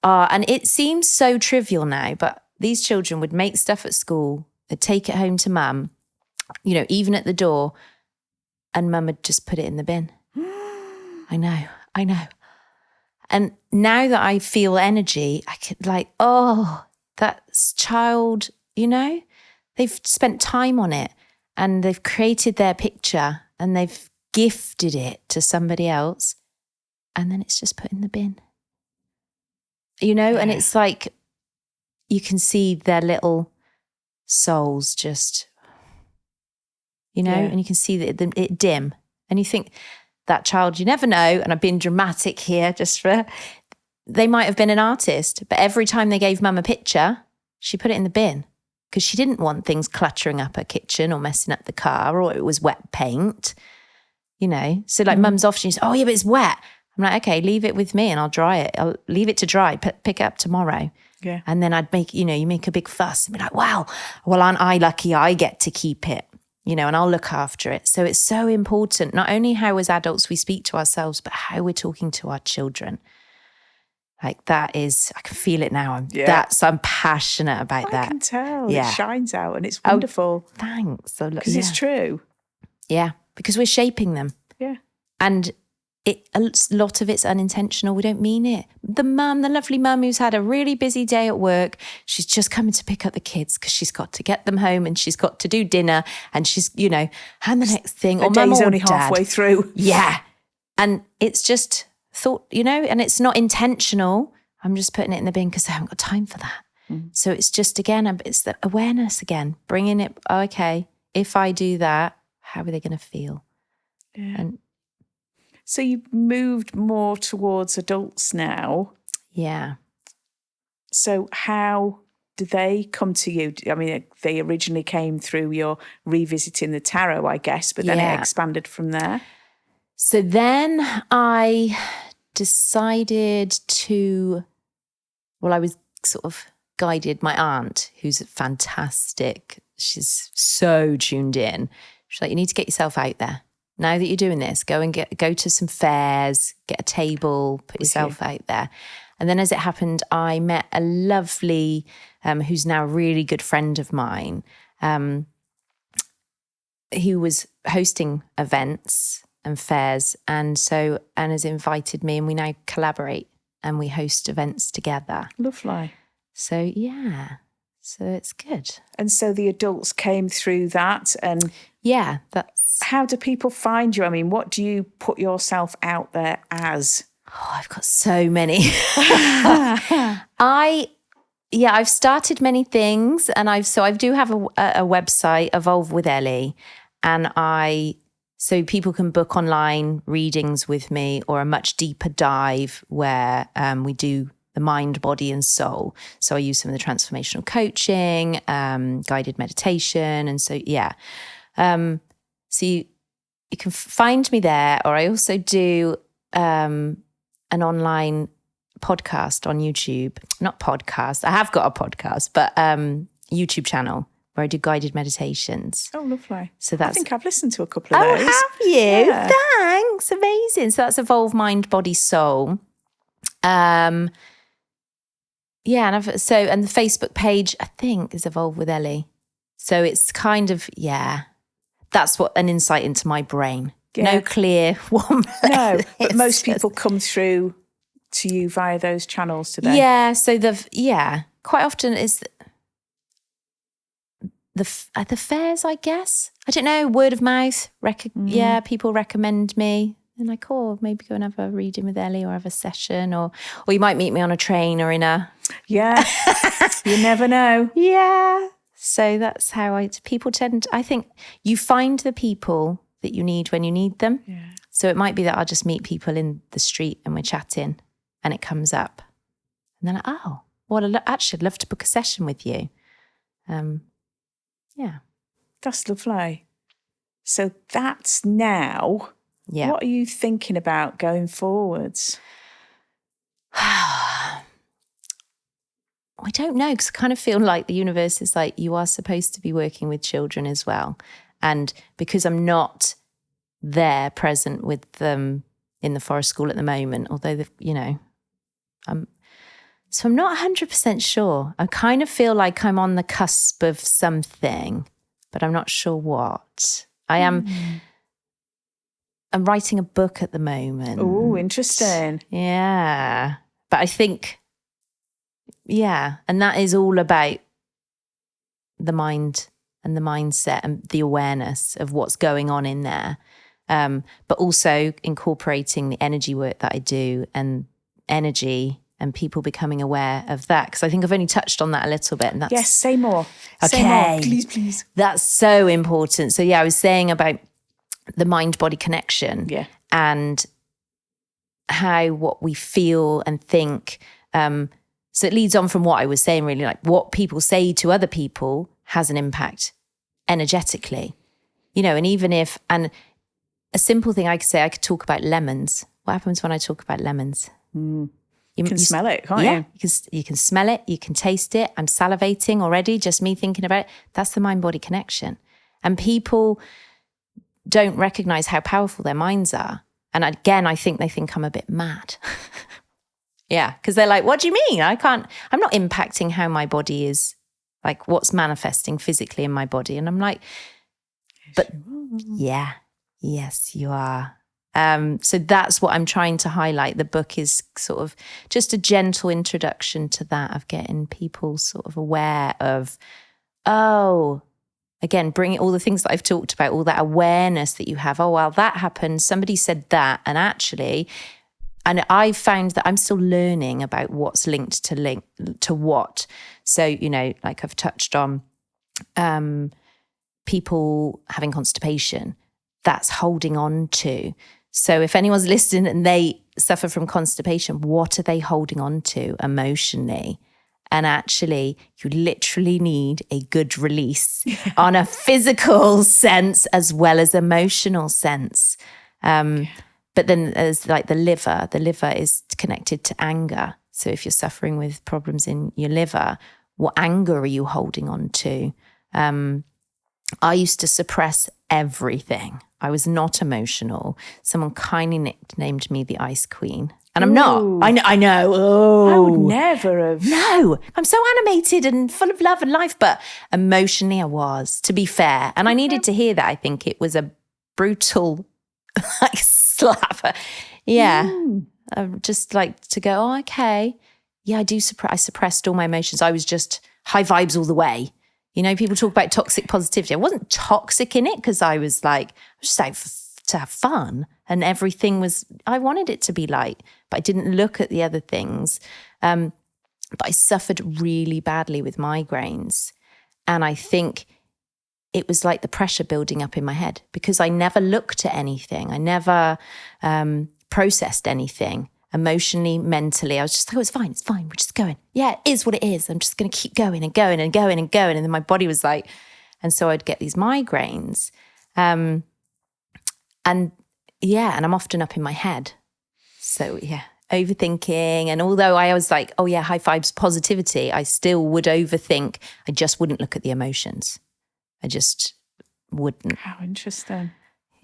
And it seems so trivial now, but these children would make stuff at school, they'd take it home to mum, you know, even at the door, and mum would just put it in the bin. I know. And now that I feel energy, I could that child, you know, they've spent time on it and they've created their picture and they've gifted it to somebody else and then it's just put in the bin. You know, and it's like you can see their little souls just, you know, and you can see it dim. And you think, that child, you never know, and I've been dramatic here they might have been an artist, but every time they gave mum a picture, she put it in the bin because she didn't want things cluttering up her kitchen or messing up the car or it was wet paint, you know. So like mum's off, she's, oh yeah, but it's wet. I'm like, okay, leave it with me and I'll dry it. I'll leave it to dry, pick it up tomorrow. Yeah. And then I'd make, you know, you make a big fuss and be like, wow, well, aren't I lucky I get to keep it? You know, and I'll look after it. So it's so important, not only how as adults we speak to ourselves, but how we're talking to our children. Like that is, I can feel it now. I'm passionate about that. I can tell. Yeah. It shines out and it's wonderful. Oh, thanks. Because it's true. Yeah, because we're shaping them. Yeah. And a lot of it's unintentional. We don't mean it. The lovely mum who's had a really busy day at work, she's just coming to pick up the kids because she's got to get them home and she's got to do dinner and she's, you know, and the next thing. Her day's only halfway through. Yeah. And it's just thought, you know, and it's not intentional. I'm just putting it in the bin because I haven't got time for that. So it's just, again, it's the awareness again, bringing it, okay, if I do that, how are they going to feel? Yeah. And so you've moved more towards adults now. yeah. So how do they come to you? I mean, they originally came through your revisiting the tarot, I guess, but then it expanded from there. So then I decided I was sort of guided. My aunt, who's fantastic, she's so tuned in. She's like, you need to get yourself out there. Now that you're doing this, go to some fairs, get a table, put yourself out there. And then as it happened, I met a lovely, who's now a really good friend of mine, who was hosting events and fairs. And has invited me, and we now collaborate and we host events together. Lovely. So, yeah. So it's good. And so the adults came through that. And yeah, how do people find you? I mean, what do you put yourself out there as? Oh, I've got so many. I've started many things, and I do have a website, Evolve with Ellie, and so people can book online readings with me, or a much deeper dive where we do the mind, body, and soul. So I use some of the transformational coaching, guided meditation, and so so you can find me there, or I also do an online podcast on YouTube. Not podcast, I have got a podcast, but YouTube channel where I do guided meditations. Oh, lovely. So I think I've listened to a couple of those. Oh, have you? Yeah. Thanks. Amazing. So that's Evolve Mind, Body, Soul. And the Facebook page, I think, is Evolve with Ellie. So it's kind of, that's what an insight into my brain. Yeah. No clear one place. No, but most people come through to you via those channels today. Yeah, so quite often it's the fairs, I guess. I don't know, word of mouth. People recommend me. And like, maybe go and have a reading with Ellie, or have a session, or you might meet me on a train or in a... Yeah, you never know. Yeah. So that's how people tend, I think you find the people that you need when you need them. Yeah. So it might be that I'll just meet people in the street and we're chatting and it comes up. And then I'd love to book a session with you. Yeah. That's lovely. So that's now. Yeah. What are you thinking about going forwards? I don't know, because I kind of feel like the universe is like, you are supposed to be working with children as well. And because I'm not there present with them in the forest school at the moment, although, I'm not 100% sure. I kind of feel like I'm on the cusp of something, but I'm not sure what. I'm writing a book at the moment. Oh, interesting. Yeah. But I think, and that is all about the mind and the mindset and the awareness of what's going on in there. But also incorporating the energy work that I do, and energy and people becoming aware of that. Because I think I've only touched on that a little bit. And that's, yes, say more. Okay. Say more, please. That's so important. So I was saying about the mind-body connection, and how what we feel and think. So it leads on from what I was saying, really, like what people say to other people has an impact energetically, and even if, and a simple thing I could talk about lemons. What happens when I talk about lemons? You can smell it, can't you? You can smell it, you can taste it. I'm salivating already, just me thinking about it. That's the mind-body connection. And people don't recognize how powerful their minds are. And again, I think they think I'm a bit mad. Because they're like, what do you mean? I'm not impacting how my body is, like what's manifesting physically in my body. And I'm like, yes, you are. So that's what I'm trying to highlight. The book is sort of just a gentle introduction to that, of getting people sort of aware of, again, bringing all the things that I've talked about, all that awareness that you have. Oh, well, that happened. Somebody said that. And actually, And I found that I'm still learning about what's linked to what. So, you know, like I've touched on people having constipation, that's holding on to. So if anyone's listening and they suffer from constipation, what are they holding on to emotionally? And actually, you literally need a good release on a physical sense as well as emotional sense. But then there's like the liver. The liver is connected to anger. So if you're suffering with problems in your liver, what anger are you holding on to? I used to suppress everything. I was not emotional. Someone kindly nicknamed me the Ice Queen. And I'm not. I know. Oh. I would never have. No, I'm so animated and full of love and life, but emotionally I was, to be fair. And I needed to hear that. I think it was a brutal like slap. Yeah. Just like to go, oh, okay. Yeah, I suppressed all my emotions. I was just high vibes all the way. You know, people talk about toxic positivity. I wasn't toxic in it because I was just out to have fun, and everything was, I wanted it to be light, but I didn't look at the other things. But I suffered really badly with migraines. And I think it was like the pressure building up in my head because I never looked at anything. I never processed anything emotionally, mentally. I was just like, oh, it's fine. We're just going. Yeah, it is what it is. I'm just going to keep going and going and going and going. And then my body was like, and so I'd get these migraines. And I'm often up in my head. So yeah, overthinking. And although I was like, oh yeah, high vibes, positivity, I still would overthink. I just wouldn't look at the emotions. I just wouldn't. How interesting.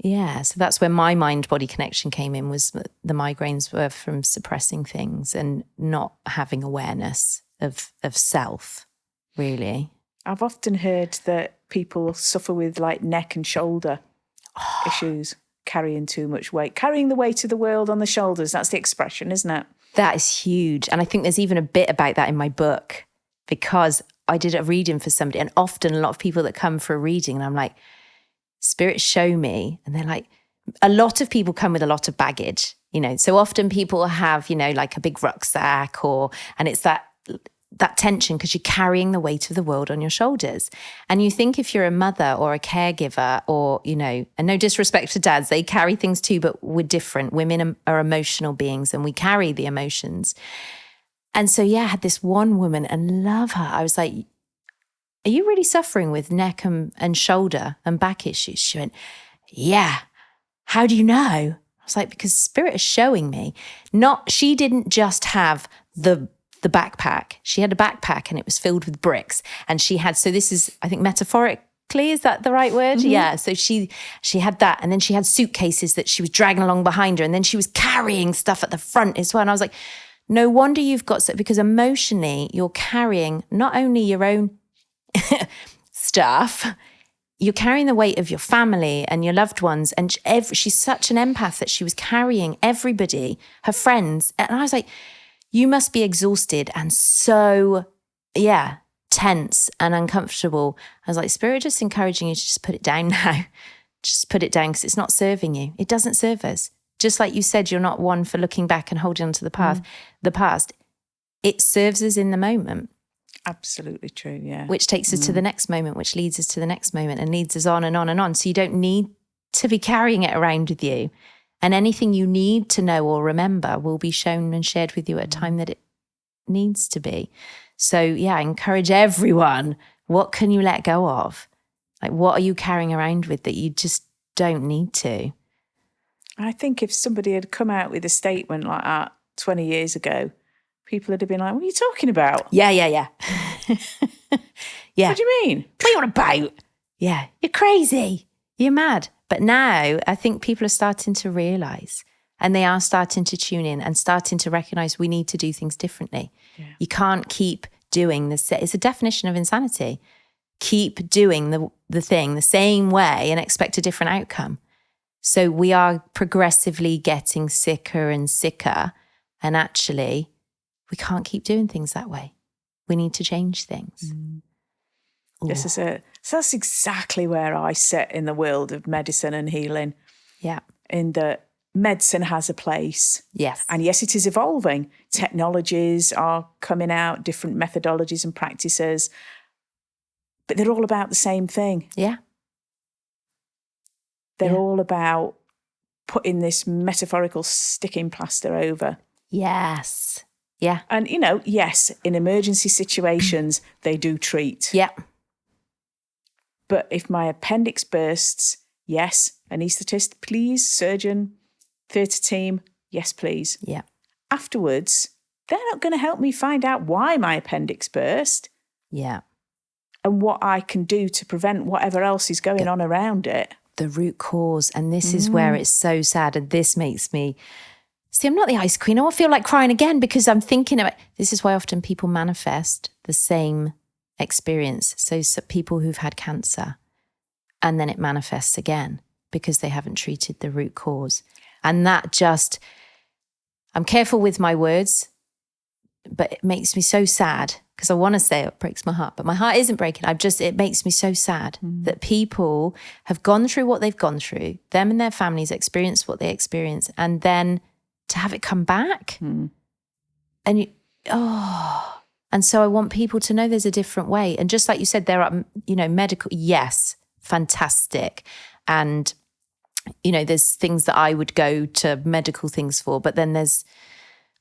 Yeah, so that's where my mind-body connection came in, was the migraines were from suppressing things and not having awareness of self, really. I've often heard that people suffer with like neck and shoulder issues, carrying too much weight, carrying the weight of the world on the shoulders. That's the expression, isn't it? That is huge. And I think there's even a bit about that in my book, because I did a reading for somebody, and often a lot of people that come for a reading, and I'm like, Spirit, show me. And they're like, a lot of people come with a lot of baggage, you know. So often people have, you know, like a big rucksack, and it's that tension because you're carrying the weight of the world on your shoulders. And you think if you're a mother or a caregiver, or, you know, and no disrespect to dads, they carry things too, but we're different. Women are emotional beings and we carry the emotions. And so, yeah, I had this one woman, and love her. I was like, are you really suffering with neck and shoulder and back issues? She went, yeah. How do you know? I was like, because Spirit is showing me. She didn't just have the backpack. She had a backpack and it was filled with bricks. And she had, so this is, I think, metaphorically, is that the right word? Mm-hmm. Yeah. So she had that. And then she had suitcases that she was dragging along behind her. And then she was carrying stuff at the front as well. And I was like, no wonder you've got, because emotionally you're carrying not only your own stuff, you're carrying the weight of your family and your loved ones. And she's such an empath that she was carrying everybody, her friends. And I was like, you must be exhausted and so, yeah, tense and uncomfortable. I was like, Spirit just encouraging you to just put it down now. Just put it down because it's not serving you. It doesn't serve us. Just like you said, you're not one for looking back and holding on to the past. It serves us in the moment. Absolutely true, yeah. Which takes us to the next moment, which leads us to the next moment and leads us on and on and on. So you don't need to be carrying it around with you. And anything you need to know or remember will be shown and shared with you at a time that it needs to be. So yeah, I encourage everyone, what can you let go of? Like, what are you carrying around with that you just don't need to? I think if somebody had come out with a statement like that 20 years ago, people would have been like, what are you talking about? Yeah. Yeah. What do you mean? What are you on about? Yeah, you're crazy. You're mad. But now I think people are starting to realise, and they are starting to tune in and starting to recognise we need to do things differently. Yeah. You can't keep doing this. It's a definition of insanity. Keep doing the thing the same way and expect a different outcome. So we are progressively getting sicker and sicker. And actually, we can't keep doing things that way. We need to change things. This is it. So that's exactly where I sit in the world of medicine and healing. Yeah. In that medicine has a place. Yes. And yes, it is evolving. Technologies are coming out, different methodologies and practices, but they're all about the same thing. Yeah. They're all about putting this metaphorical sticking plaster over. Yes. Yeah. And, yes, in emergency situations, they do treat. Yeah. But if my appendix bursts, yes, anaesthetist, please, surgeon, theatre team, yes, please. Yeah. Afterwards, they're not going to help me find out why my appendix burst. Yeah. And what I can do to prevent whatever else is going on around it. The root cause. And this is where it's so sad. And this makes me, see, I'm not the ice queen. I feel like crying again because I'm thinking about, this is why often people manifest the same experience. So people who've had cancer, and then it manifests again because they haven't treated the root cause. And that just, I'm careful with my words, but it makes me so sad because I want to say it breaks my heart, but my heart isn't breaking. It makes me so sad that people have gone through what they've gone through, them and their families experienced what they experienced, and then to have it come back. And and so I want people to know there's a different way. And just like you said, there are, medical, yes, fantastic. And, there's things that I would go to medical things for, but then there's,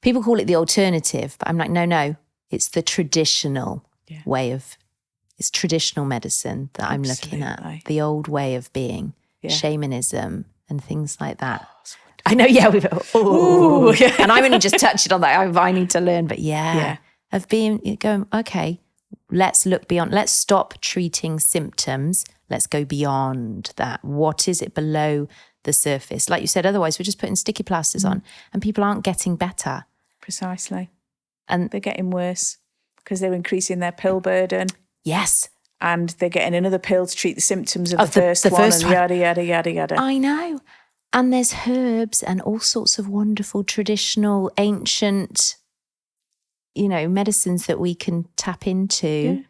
people call it the alternative, but I'm like, no, it's the traditional way of, it's traditional medicine that I'm looking at, the old way of being, shamanism and things like that. I know, we've, and I'm only just touching on that. I need to learn, but of being, going, okay, let's look beyond, let's stop treating symptoms. Let's go beyond that. What is it below the surface? Like you said, otherwise we're just putting sticky plasters on and people aren't getting better. Precisely. And they're getting worse because they're increasing their pill burden. Yes. And they're getting another pill to treat the symptoms of the first one and yada, yada, yada, yada. I know. And there's herbs and all sorts of wonderful, traditional, ancient, medicines that we can tap into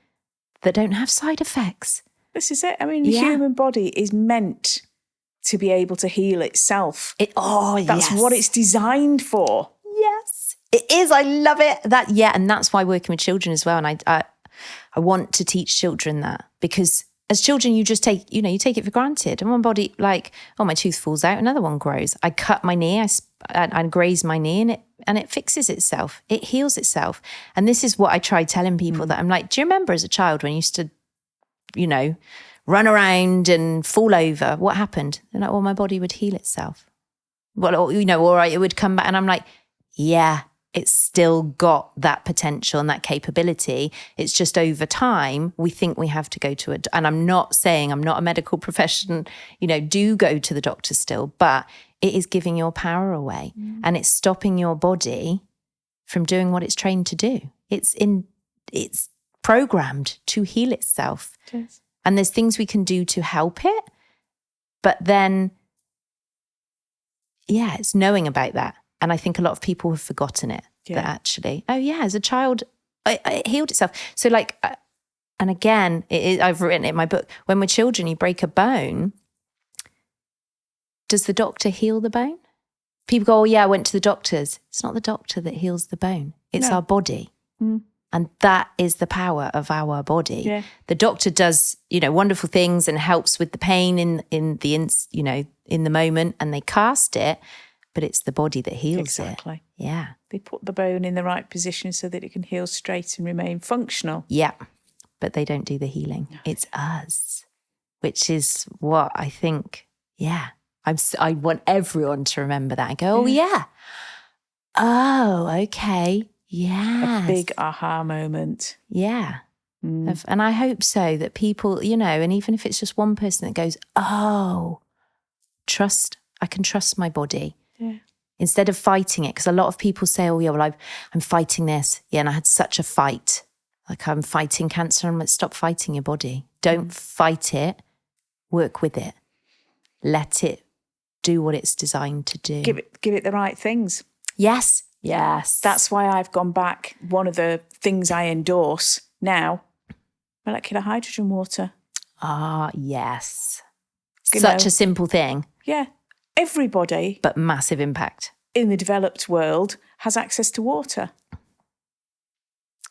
that don't have side effects. This is it. I mean, the human body is meant to be able to heal itself. That's what it's designed for. Yes, it is. I love it. And that's why working with children as well. And I want to teach children that, because as children, you just take, you take it for granted. And one body, like, my tooth falls out, another one grows. I cut my knee, I graze my knee, and it fixes itself. It heals itself. And this is what I try telling people that I'm like, do you remember as a child when you used to, run around and fall over? What happened? They're like, my body would heal itself. Well, or it would come back. And I'm like, it's still got that potential and that capability. It's just over time, we think we have to go to it. And I'm not saying I'm not a medical profession, do go to the doctor still, but it is giving your power away and it's stopping your body from doing what it's trained to do. It's programmed to heal itself. Yes. And there's things we can do to help it. But then, it's knowing about that. And I think a lot of people have forgotten it. That actually, as a child, it healed itself. So and again, I've written it in my book, when we're children, you break a bone. Does the doctor heal the bone? People go, I went to the doctors. It's not the doctor that heals the bone. It's our body. And that is the power of our body. Yeah. The doctor does, wonderful things and helps with the pain in the moment, and they cast it, but it's the body that heals it. Exactly. Yeah. They put the bone in the right position so that it can heal straight and remain functional. Yeah. But they don't do the healing. No. It's us, which is what I think, I want everyone to remember that and go, okay. Yeah. A big aha moment. Yeah. And I hope so, that people, and even if it's just one person that goes, I can trust my body. Yeah. Instead of fighting it. Because a lot of people say, I'm fighting this. Yeah, and I had such a fight. Like, I'm fighting cancer. I'm like, stop fighting your body. Don't fight it. Work with it. Let it do what it's designed to do. Give it the right things. Yes. That's why I've gone back. One of the things I endorse now, molecular hydrogen water. Yes. Such a simple thing. Yeah. everybody, but massive impact in the developed world has access to water.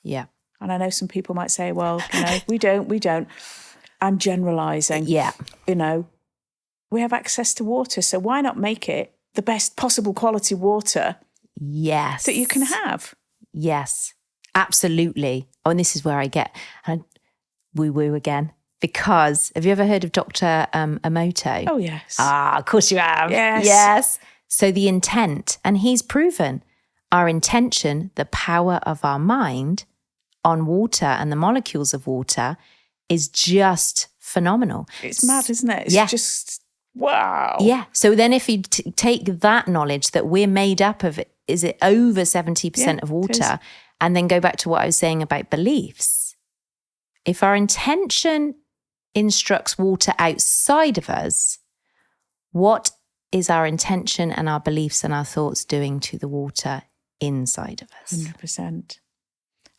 Yeah. And I know some people might say, well, we don't. I'm generalising. Yeah. We have access to water, so why not make it the best possible quality water Yes. that you can have? Yes, absolutely. Oh, and this is where I get woo-woo again. Because, have you ever heard of Dr. Emoto? Oh, yes. Of course you have. Yes. Yes. So the intent, and he's proven our intention, the power of our mind on water and the molecules of water is just phenomenal. It's mad, isn't it? It's just, wow. Yeah. So then if you take that knowledge that we're made up of, is it over 70% of water, and then go back to what I was saying about beliefs. If our intention instructs water outside of us, what is our intention and our beliefs and our thoughts doing to the water inside of us? 100%.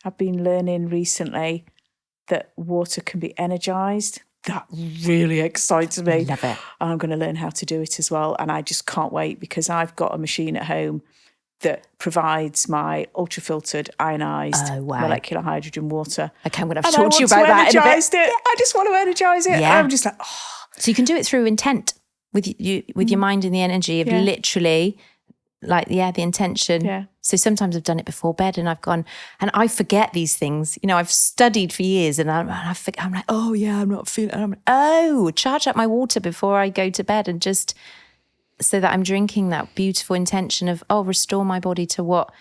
I've been learning recently that water can be energised. That really excites me. Love it. And I'm going to learn how to do it as well. And I just can't wait, because I've got a machine at home that provides my ultra-filtered, ionised molecular hydrogen water. Okay, I'm going to have to talk to you about that in a bit. I just want to energise it. Yeah. And I'm just like, So you can do it through intent with your mind and the energy of literally, the intention. Yeah. So sometimes I've done it before bed and I've gone, and I forget these things. I've studied for years and I'm like, oh yeah, I'm not feeling, and I'm like, charge up my water before I go to bed, and just so that I'm drinking that beautiful intention of, restore my body to what,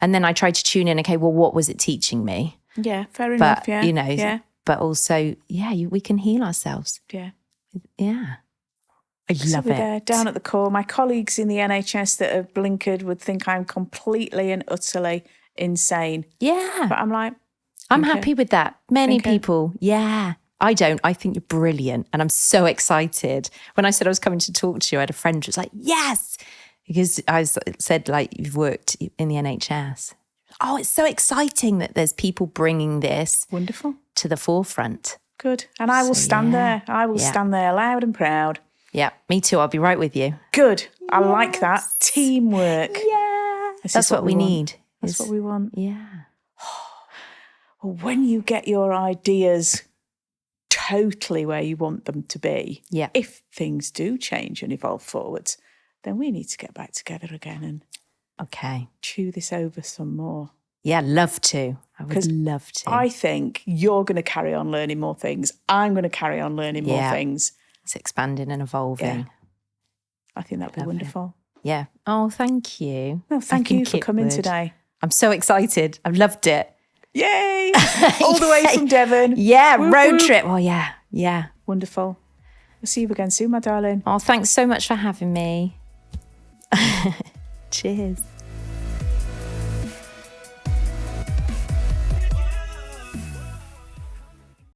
and then I try to tune in, okay, well, what was it teaching me? Yeah, fair enough, yeah. But also, we can heal ourselves. Yeah. Yeah. I love it. There, down at the core, my colleagues in the NHS that are blinkered would think I'm completely and utterly insane. Yeah. But I'm like, I'm happy with that. Many people, I don't. I think you're brilliant. And I'm so excited. When I said I was coming to talk to you, I had a friend who was like, yes. Because I said, you've worked in the NHS. Oh, it's so exciting that there's people bringing this wonderful to the forefront. Good. And I will stand there. I will stand there loud and proud. Yeah, me too. I'll be right with you. Good. I like that. Teamwork. Yeah. That's what we need. That's what we want. Yeah. When you get your ideas totally where you want them to be, if things do change and evolve forwards, then we need to get back together again and chew this over some more. Yeah, love to. I would love to. I think you're going to carry on learning more things. I'm going to carry on learning more things. It's expanding and evolving. Yeah. I think that'd be wonderful. Yeah. Oh, thank you. No, thank you for coming today. I'm so excited. I've loved it. Yay! All the way from Devon. Yeah, road trip. Oh, yeah. Yeah. Wonderful. We'll see you again soon, my darling. Oh, thanks so much for having me. Cheers.